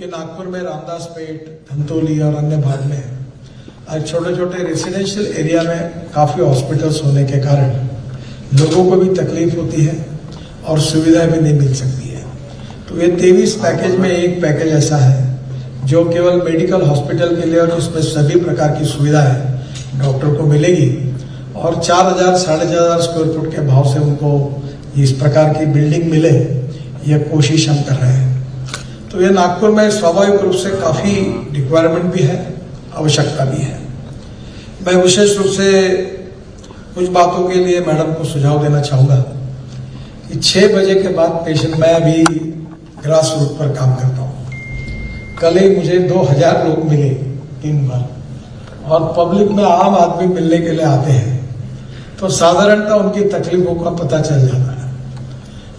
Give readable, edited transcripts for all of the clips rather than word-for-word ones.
कि नागपुर में रामदास पेट, धंतोली और अन्य भाग में आज छोटे छोटे रेसिडेंशियल एरिया में काफ़ी हॉस्पिटल्स होने के कारण लोगों को भी तकलीफ होती है और सुविधाएं भी नहीं मिल सकती है। तो ये 23 पैकेज में एक पैकेज ऐसा है जो केवल मेडिकल हॉस्पिटल के लिए और उसमें सभी प्रकार की सुविधाएं डॉक्टर को मिलेगी और 4,000 साढ़े 4,000 स्क्वायर फुट के भाव से उनको इस प्रकार की बिल्डिंग मिले, यह कोशिश हम कर रहे हैं। तो ये नागपुर में स्वाभाविक रूप से काफ़ी रिक्वायरमेंट भी है, आवश्यकता भी है। मैं विशेष रूप से कुछ बातों के लिए मैडम को सुझाव देना चाहूँगा कि 6 बजे के बाद पेशेंट, मैं अभी ग्रास रूट पर काम करता हूँ, कल ही मुझे 2000 लोग मिले दिन भर और पब्लिक में आम आदमी मिलने के लिए आते हैं, तो साधारणतः उनकी तकलीफों का पता चल जाता है।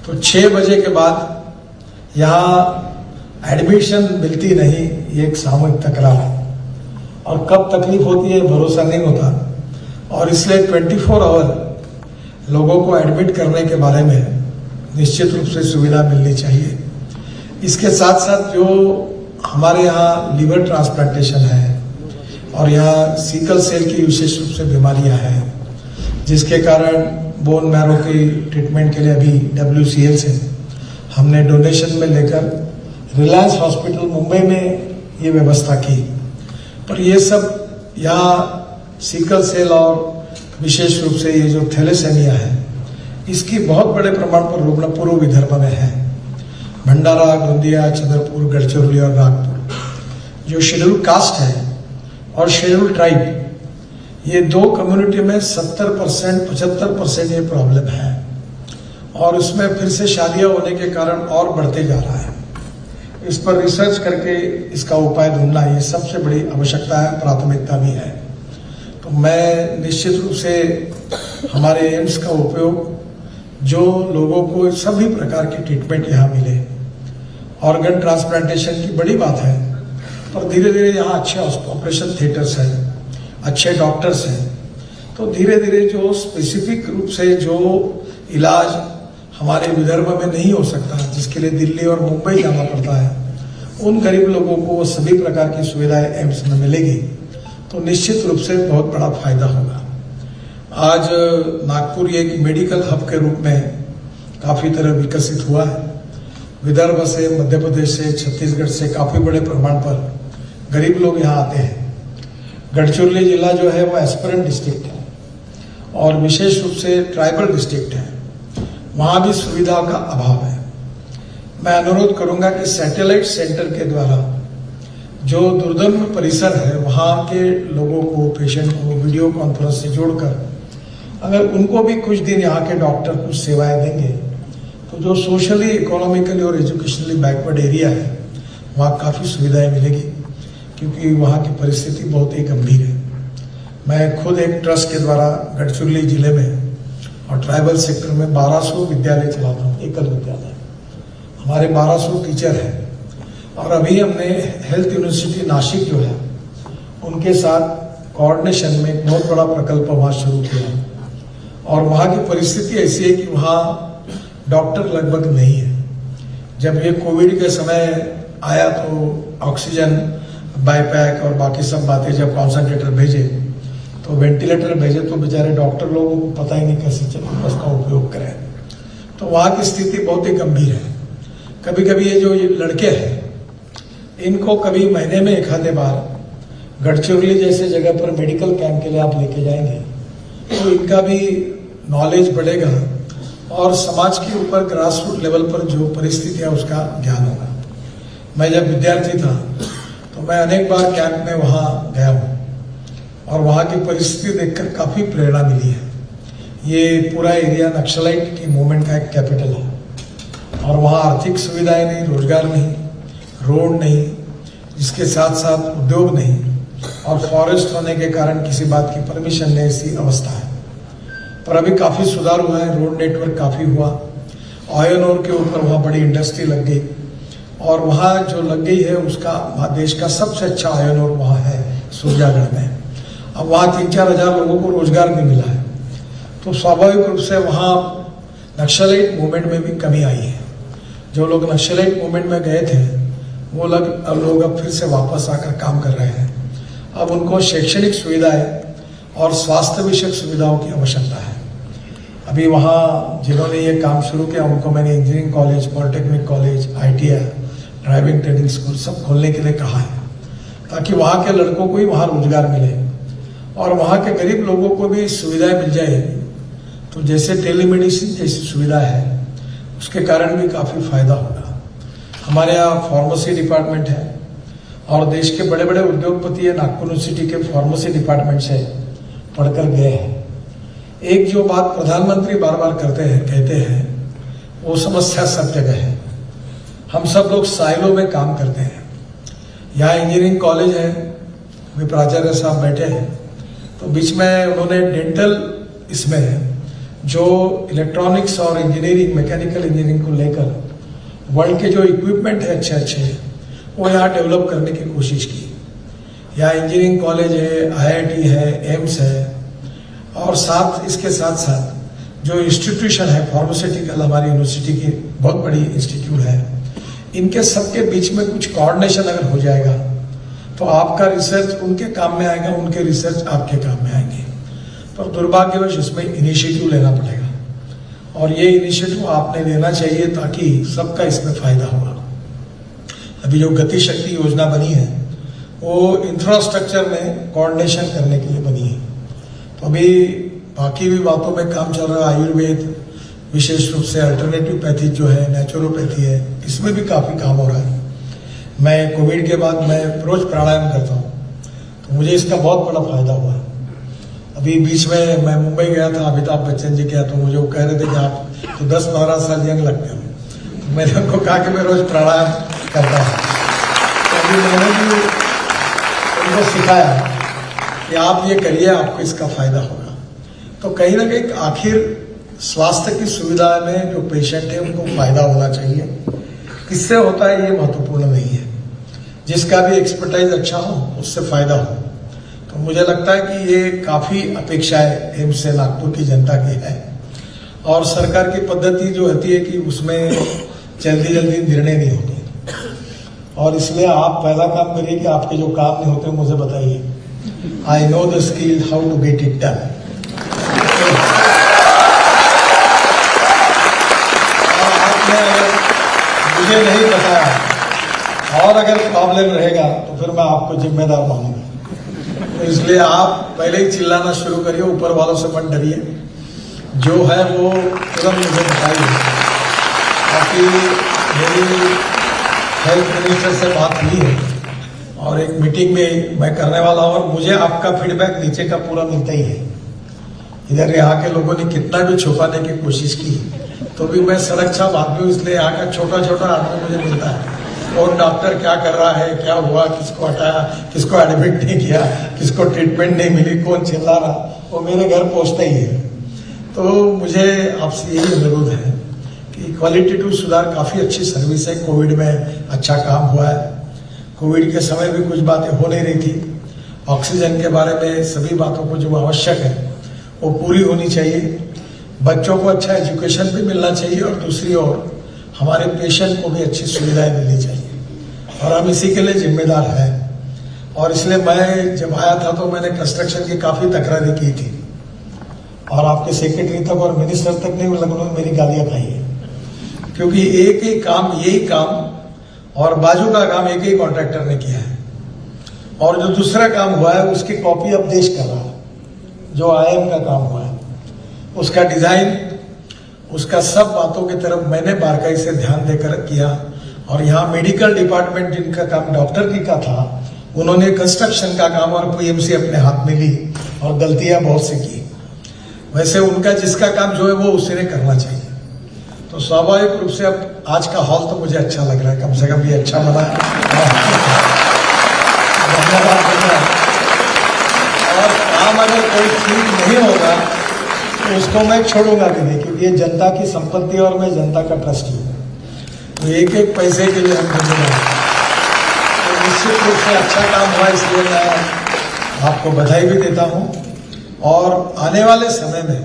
तो 6 बजे के बाद यहाँ एडमिशन मिलती नहीं, ये एक सामूहिक तकरार है और कब तकलीफ होती है भरोसा नहीं होता और इसलिए 24 आवर लोगों को एडमिट करने के बारे में निश्चित रूप से सुविधा मिलनी चाहिए। इसके साथ साथ जो हमारे यहाँ लीवर ट्रांसप्लांटेशन है और यहाँ सिकल सेल की विशेष रूप से बीमारियां हैं, जिसके कारण बोन मैरो की ट्रीटमेंट के लिए अभी WCL से हमने डोनेशन में लेकर रिलायंस हॉस्पिटल मुंबई में ये व्यवस्था की। पर ये सब यहाँ सिकल सेल और विशेष रूप से ये जो थैलेसेमिया है, इसकी बहुत बड़े प्रमाण पर रुग्ण पूर्व विदर्भ में है। भंडारा, गोंदिया, चंद्रपुर, गढ़चिरौली और नागपुर जो शेड्यूल कास्ट है और शेड्यूल ट्राइब, ये 2 कम्युनिटी में 70% 75% ये प्रॉब्लम है और उसमें फिर से शादियां होने के कारण और बढ़ते जा रहा है। इस पर रिसर्च करके इसका उपाय ढूंढना ये सबसे बड़ी आवश्यकता है, प्राथमिकता भी है। तो मैं निश्चित रूप से हमारे एम्स का उपयोग जो लोगों को सभी प्रकार की ट्रीटमेंट यहाँ मिले, ऑर्गन ट्रांसप्लांटेशन की बड़ी बात है, पर धीरे धीरे यहाँ अच्छे ऑपरेशन थिएटर्स हैं, अच्छे डॉक्टर्स हैं, तो धीरे धीरे जो स्पेसिफिक रूप से जो इलाज हमारे विदर्भ में नहीं हो सकता, जिसके लिए दिल्ली और मुंबई जाना पड़ता है, उन गरीब लोगों को वो सभी प्रकार की सुविधाएं एम्स में मिलेगी, तो निश्चित रूप से बहुत बड़ा फायदा होगा। आज नागपुर एक मेडिकल हब के रूप में काफ़ी तरह विकसित हुआ है। विदर्भ से, मध्य प्रदेश से, छत्तीसगढ़ से काफ़ी बड़े प्रमाण पर गरीब लोग यहाँ आते हैं। गढ़चिरौली जिला जो है वो एस्पिरेंट डिस्ट्रिक्ट है और विशेष रूप से ट्राइबल डिस्ट्रिक्ट है, वहाँ भी सुविधा का अभाव है। मैं अनुरोध करूंगा कि सैटेलाइट सेंटर के द्वारा जो दुर्गम परिसर है वहाँ के लोगों को, पेशेंट को वीडियो कॉन्फ्रेंस से जोड़कर अगर उनको भी कुछ दिन यहाँ के डॉक्टर कुछ सेवाएं देंगे, तो जो सोशली, इकोनॉमिकली और एजुकेशनली बैकवर्ड एरिया है वहाँ काफ़ी सुविधाएं मिलेगी, क्योंकि वहाँ की परिस्थिति बहुत ही गंभीर है। मैं खुद एक ट्रस्ट के द्वारा गढ़चिरौली जिले में और ट्राइबल सेक्टर में 1200 विद्यालय चलाता हूँ, एकल विद्यालय। हमारे 1200 टीचर हैं और अभी हमने हेल्थ यूनिवर्सिटी नासिक जो है उनके साथ कोऑर्डिनेशन में एक बहुत बड़ा प्रकल्प वहाँ शुरू किया और वहाँ की परिस्थिति ऐसी है कि वहाँ डॉक्टर लगभग नहीं है। जब ये कोविड के समय आया तो ऑक्सीजन, बाईपैक और बाकी सब बातें जब कॉन्सेंट्रेटर भेजे तो वेंटिलेटर भेजे, तो बेचारे डॉक्टर लोगों को पता ही नहीं कैसे उसका उपयोग करें। तो वहाँ की स्थिति बहुत ही गंभीर है। कभी कभी ये जो लड़के हैं, इनको कभी महीने में एक आधे बार गढ़चिरौली जैसे जगह पर मेडिकल कैंप के लिए आप लेके जाएंगे तो इनका भी नॉलेज बढ़ेगा और समाज के ऊपर ग्रास रूट लेवल पर जो परिस्थिति है उसका ज्ञान होगा। मैं जब विद्यार्थी था तो मैं अनेक बार कैंप में वहाँ गया हूँ और वहाँ की परिस्थिति देखकर काफ़ी प्रेरणा मिली है। ये पूरा एरिया नक्सलाइट की मूवमेंट का एक कैपिटल है और वहाँ आर्थिक सुविधाएं नहीं, रोजगार नहीं, रोड नहीं, इसके साथ साथ उद्योग नहीं और फॉरेस्ट होने के कारण किसी बात की परमिशन नहीं, ऐसी अवस्था है। पर अभी काफ़ी सुधार हुआ है, रोड नेटवर्क काफ़ी हुआ, आयरन ओर के ऊपर वहाँ बड़ी इंडस्ट्री लग गई और वहाँ जो लग गई है उसका देश का सबसे अच्छा आयरन ओर वहाँ है सूर्यागढ़ में। अब वहाँ 3-4 हज़ार लोगों को रोजगार भी मिला है, तो स्वाभाविक रूप से वहाँ नक्सलाइट मूवमेंट में भी कमी आई है। जो लोग नक्सलाइट मूवमेंट में गए थे वो लोग अब फिर से वापस आकर काम कर रहे हैं। अब उनको शैक्षणिक सुविधाएं और स्वास्थ्य विषयक सुविधाओं की आवश्यकता है। अभी वहाँ जिन्होंने ये काम शुरू किया उनको मैंने engineering college, polytechnic college, ITI, driving training school सब खोलने के लिए कहा है, ताकि वहाँ के लड़कों को ही वहाँ रोजगार मिले और वहाँ के गरीब लोगों को भी सुविधाएं मिल जाएगी। तो जैसे टेलीमेडिसिन जैसी सुविधा है उसके कारण भी काफ़ी फायदा होगा। हमारे यहाँ फार्मेसी डिपार्टमेंट है और देश के बड़े बड़े उद्योगपति है नागपुर यूनिवर्सिटी के फार्मेसी डिपार्टमेंट से पढ़कर गए हैं। एक जो बात प्रधानमंत्री बार बार कहते हैं वो समस्या सब जगह है। हम सब लोग साइलो में काम करते हैं। यहाँ इंजीनियरिंग कॉलेज है, अभी प्राचार्य साहब बैठे हैं, तो बीच में उन्होंने डेंटल इसमें जो इलेक्ट्रॉनिक्स और इंजीनियरिंग, मैकेनिकल इंजीनियरिंग को लेकर वर्ल्ड के जो इक्विपमेंट है अच्छे वो यहाँ डेवलप करने की कोशिश की। यहाँ इंजीनियरिंग कॉलेज है, IIT है, एम्स है और इसके साथ साथ जो इंस्टीट्यूशन है फार्मास्यूटिकल, हमारी यूनिवर्सिटी की बहुत बड़ी इंस्टीट्यूट है, इनके सबके बीच में कुछ कोऑर्डिनेशन अगर हो जाएगा तो आपका रिसर्च उनके काम में आएगा, उनके रिसर्च आपके काम में आएंगे। पर दुर्भाग्यवश इसमें इनिशिएटिव लेना पड़ेगा और ये इनिशिएटिव आपने लेना चाहिए ताकि सबका इसमें फायदा होगा। अभी जो गति शक्ति योजना बनी है वो इंफ्रास्ट्रक्चर में कोऑर्डिनेशन करने के लिए बनी है। तो अभी बाकी भी बातों में काम चल रहा है। आयुर्वेद, विशेष रूप से अल्टरनेटिव पैथी जो है, नेचुरोपैथी है, इसमें भी काफ़ी काम हो रहा है। मैं कोविड के बाद मैं रोज प्राणायाम करता हूँ, तो मुझे इसका बहुत बड़ा फायदा हुआ। अभी बीच में मैं मुंबई गया था, अमिताभ बच्चन जी गया, तो मुझे वो कह रहे थे कि आप तो 10-12 साल यंग लगते हो। तो मैंने उनको कहा कि मैं रोज प्राणायाम करता हूँ। तो अभी मैंने भी उनको सिखाया कि आप ये करिए, आपको इसका फायदा होगा। तो कहीं ना कहीं आखिर स्वास्थ्य की सुविधा में जो पेशेंट है उनको फायदा होना चाहिए। किससे होता है ये महत्वपूर्ण नहीं है, जिसका भी एक्सपर्टाइज अच्छा हो उससे फायदा हो। तो मुझे लगता है कि ये काफ़ी अपेक्षाएं एम्स से नागपुर की जनता की है और सरकार की पद्धति जो होती है कि उसमें जल्दी निर्णय नहीं होते और इसलिए आप पहला काम करिए कि आपके जो काम नहीं होते मुझे बताइए। I know the skill how to get it done. आपने मुझे नहीं बताया और अगर प्रॉब्लम रहेगा तो फिर मैं आपको जिम्मेदार मानूंगा। तो इसलिए आप पहले ही चिल्लाना शुरू करिए, ऊपर वालों से मत डरिए, जो है वो तुरंत मुझे बताइए। बाकी मेरी हेल्थ मिनिस्टर से बात हुई है और एक मीटिंग में मैं करने वाला हूं और मुझे आपका फीडबैक नीचे का पूरा मिलता ही है। इधर यहाँ के लोगों ने कितना भी छुपाने की कोशिश की तो भी मैं सुरक्षा भाग हूँ, इसलिए यहाँ का छोटा आदमी मुझे मिलता है। और डॉक्टर क्या कर रहा है, क्या हुआ, किसको हटाया, किसको एडमिट नहीं किया, किसको ट्रीटमेंट नहीं मिली, कौन चिल्ला रहा, वो मेरे घर पहुंचता ही है। तो मुझे आपसे यही अनुरोध है कि क्वालिटेटिव सुधार, काफ़ी अच्छी सर्विस है, कोविड में अच्छा काम हुआ है। कोविड के समय भी कुछ बातें हो नहीं रही थी, ऑक्सीजन के बारे में सभी बातों को जो आवश्यक है वो पूरी होनी चाहिए। बच्चों को अच्छा एजुकेशन भी मिलना चाहिए और दूसरी ओर हमारे पेशेंट को भी अच्छी सुविधाएं मिलनी चाहिए और हम इसी के लिए जिम्मेदार हैं। और इसलिए मैं जब आया था तो मैंने कंस्ट्रक्शन की काफ़ी तकरारी की थी और आपके सेक्रेटरी तक और मिनिस्टर तक ने लगभग मेरी गालियां खाई है, क्योंकि एक ही काम, यही काम और बाजू का काम एक ही कॉन्ट्रैक्टर ने किया है और जो दूसरा काम हुआ है उसकी कॉपी अब देश कर रहा है। जो IIM का काम हुआ है उसका डिजाइन, उसका सब बातों की तरफ मैंने बारकाई से ध्यान देकर किया। और यहाँ मेडिकल डिपार्टमेंट जिनका काम डॉक्टर की का था, उन्होंने कंस्ट्रक्शन का काम और PMC अपने हाथ में ली और गलतियां बहुत सी की। वैसे उनका जिसका काम जो है वो उसी ने करना चाहिए। तो स्वाभाविक रूप से अब आज का हॉल तो मुझे अच्छा लग रहा है, कम से कम ये अच्छा बना और काम अगर कोई ठीक नहीं होगा तो उसको मैं छोड़ूंगा भी नहीं, क्योंकि ये जनता की संपत्ति और मैं जनता का ट्रस्टी हूँ। तो एक पैसे के लिए हम जिम्मेदार हैं। तो निश्चित रूप से अच्छा काम हुआ, इसलिए मैं आपको बधाई भी देता हूँ। और आने वाले समय में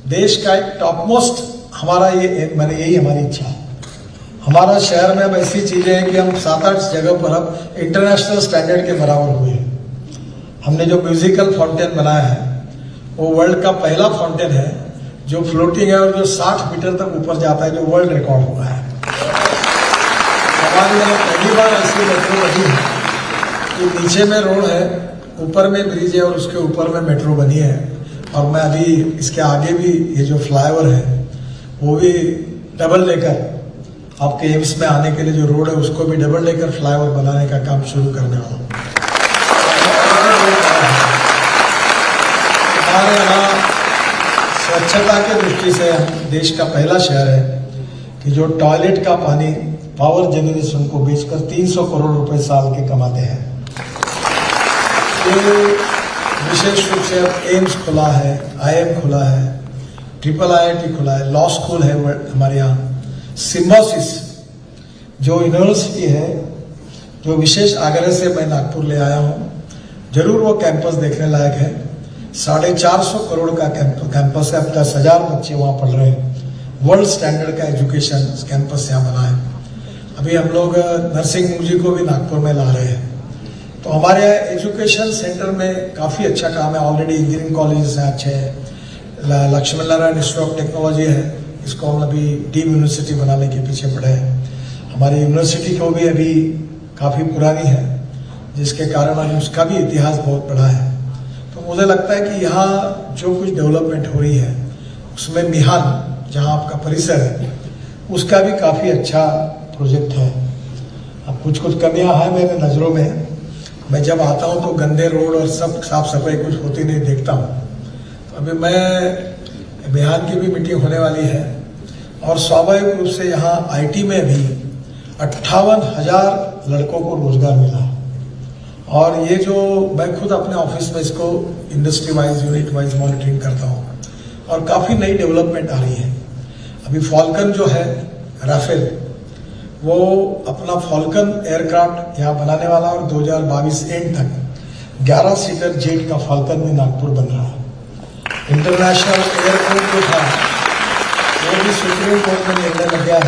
देश का एक टॉप मोस्ट हमारा ये, मैंने यही हमारी इच्छा है, हमारा शहर में अब ऐसी चीजें हैं कि हम 7-8 जगह पर अब इंटरनेशनल स्टैंडर्ड के बराबर हुए हैं। हमने जो म्यूजिकल फाउंटेन बनाया है वो वर्ल्ड का पहला फाउंटेन है जो फ्लोटिंग है और जो 60 मीटर तक ऊपर जाता है, जो वर्ल्ड रिकॉर्ड हुआ है। हमारे यहाँ पहली बार ऐसी मेट्रो बनी है कि नीचे में रोड है, ऊपर में ब्रिज है और उसके ऊपर में मेट्रो बनी है। और मैं अभी इसके आगे भी ये जो फ्लाईओवर है वो भी डबल लेकर आपके एम्स में आने के लिए जो रोड है उसको भी डबल लेकर फ्लाईओवर बनाने का काम शुरू करने वाला हूँ। हमारे यहाँ स्वच्छता के दृष्टि से हम देश का पहला शहर है कि जो टॉयलेट का पानी पावर जनरेशन को बेचकर 300 करोड़ रुपए साल के कमाते हैं। ये विशेष रूप से अब एम्स खुला है, IIM खुला है, IIIT खुला है, लॉ स्कूल है हमारे यहाँ। सिम्बोसिस जो यूनिवर्सिटी है, जो विशेष आग्रह से मैं नागपुर ले आया हूँ, जरूर वो कैंपस देखने लायक है। 450 करोड़ का कैंपस है, अब 10,000 बच्चे वहाँ पढ़ रहे हैं। वर्ल्ड स्टैंडर्ड का एजुकेशन कैंपस यहाँ बना है। अभी हम लोग नर्सिंग जी को भी नागपुर में ला रहे हैं। तो हमारे एजुकेशन सेंटर में काफ़ी अच्छा काम है। ऑलरेडी इंजीनियरिंग कॉलेजेस हैं अच्छे हैं। Laxman Narayan Institute of Technology है, इसको हम अभी डीम यूनिवर्सिटी बनाने के पीछे पड़े हैं। हमारी यूनिवर्सिटी को भी अभी काफ़ी पुरानी है, जिसके कारण उसका भी इतिहास बहुत बड़ा है। तो मुझे लगता है कि यहाँ जो कुछ डेवलपमेंट हो रही है उसमें मिहान जहाँ आपका परिसर है उसका भी काफ़ी अच्छा प्रोजेक्ट है। अब कुछ कमियां हैं मेरे नज़रों में। मैं जब आता हूं तो गंदे रोड और सब साफ सफाई कुछ होती नहीं देखता हूं। तो अभी मैं बिहान की भी मीटिंग होने वाली है और स्वाभाविक रूप से यहाँ IT में भी 58,000 लड़कों को रोजगार मिला। और ये जो मैं खुद अपने ऑफिस में इसको industry wise unit wise monitoring करता हूँ और काफ़ी नई डेवलपमेंट आ रही है। अभी फॉल्कन जो है राफेल, वो अपना फॉल्कन एयरक्राफ्ट यहाँ बनाने वाला और 2022 एंड तक 11 सीटर जेट का फॉल्कन में नागपुर बन रहा है। इंटरनेशनल एयरपोर्ट जो था वो भी सुप्रीम कोर्ट में निर्णय लग गया है।